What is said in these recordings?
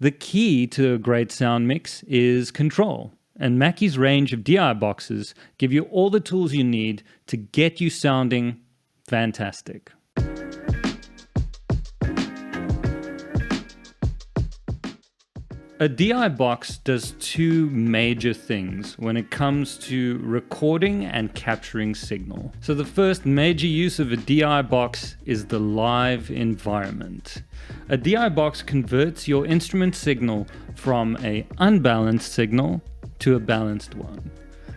The key to a great sound mix is control. And Mackie's range of DI boxes give you all the tools you need to get you sounding fantastic. A DI box does two major things when it comes to recording and capturing signal. So the first major use of a DI box is the live environment. A DI box converts your instrument signal from an unbalanced signal to a balanced one.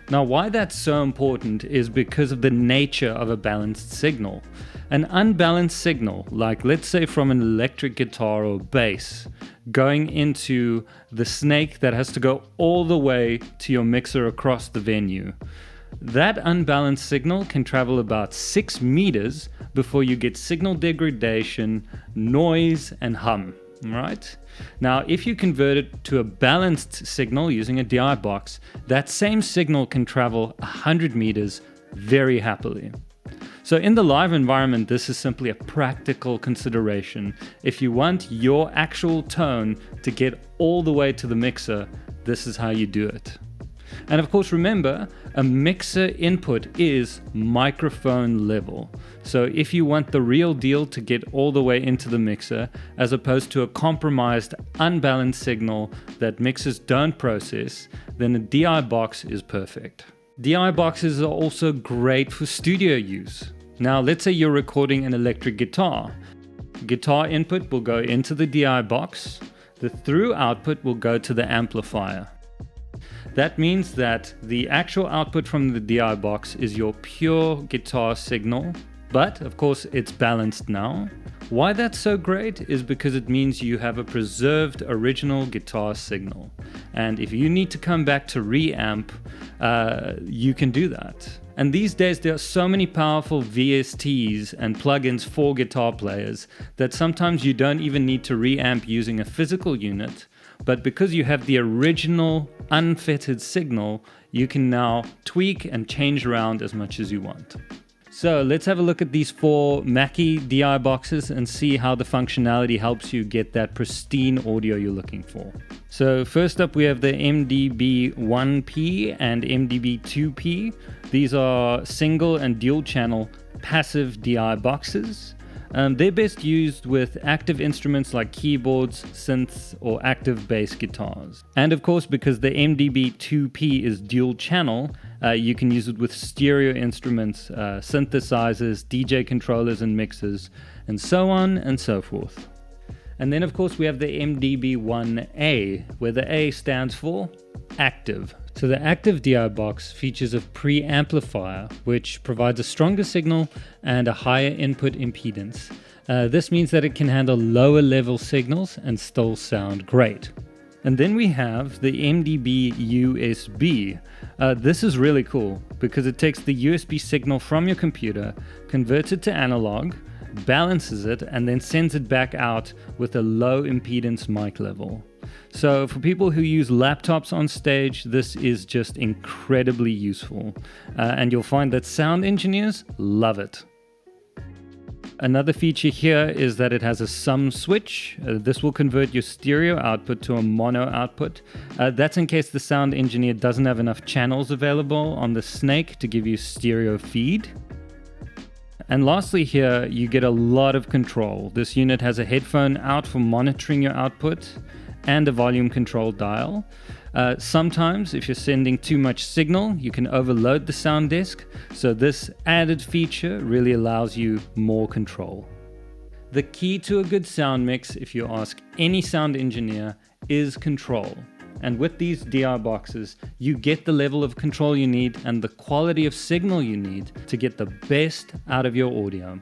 Now, why that's so important is because of the nature of a balanced signal. An unbalanced signal, like let's say from an electric guitar or bass, going into the snake that has to go all the way to your mixer across the venue. That unbalanced signal can travel about 6 meters before you get signal degradation, noise, and hum. Right? Now, if you convert it to a balanced signal using a DI box, that same signal can travel 100 meters very happily. So in the live environment, this is simply a practical consideration. If you want your actual tone to get all the way to the mixer, this is how you do it. And of course, remember, a mixer input is microphone level. So if you want the real deal to get all the way into the mixer, as opposed to a compromised, unbalanced signal that mixers don't process, then a DI box is perfect. DI boxes are also great for studio use. Now, let's say you're recording an electric guitar. Guitar input will go into the DI box. The through output will go to the amplifier. That means that the actual output from the DI box is your pure guitar signal, but of course it's balanced now. Why that's so great is because it means you have a preserved original guitar signal. And if you need to come back to reamp, you can do that. And these days there are so many powerful VSTs and plugins for guitar players that sometimes you don't even need to reamp using a physical unit. But because you have the original unfettered signal, you can now tweak and change around as much as you want. So let's have a look at these 4 Mackie DI boxes and see how the functionality helps you get that pristine audio you're looking for. So first up we have the MDB 1P and MDB 2P. These are single and dual channel passive DI boxes. They're best used with active instruments like keyboards, synths, or active bass guitars. And of course, because the MDB 2P is dual channel, you can use it with stereo instruments, synthesizers, DJ controllers and mixers, and so on and so forth. And then of course we have the MDB 1A, where the A stands for active. So the active DI box features a preamplifier, which provides a stronger signal and a higher input impedance. This means that it can handle lower level signals and still sound great. And then we have the MDB USB. This is really cool because it takes the USB signal from your computer, converts it to analog, balances it, and then sends it back out with a low impedance mic level. So for people who use laptops on stage, this is just incredibly useful. And you'll find that sound engineers love it. Another feature here is that it has a sum switch. This will convert your stereo output to a mono output. That's in case the sound engineer doesn't have enough channels available on the snake to give you stereo feed. And lastly here, you get a lot of control. This unit has a headphone out for monitoring your output and a volume control dial. Sometimes if you're sending too much signal, you can overload the sound disk, so this added feature really allows you more control. The key to a good sound mix, if you ask any sound engineer, is control. And with these DI boxes, you get the level of control you need and the quality of signal you need to get the best out of your audio.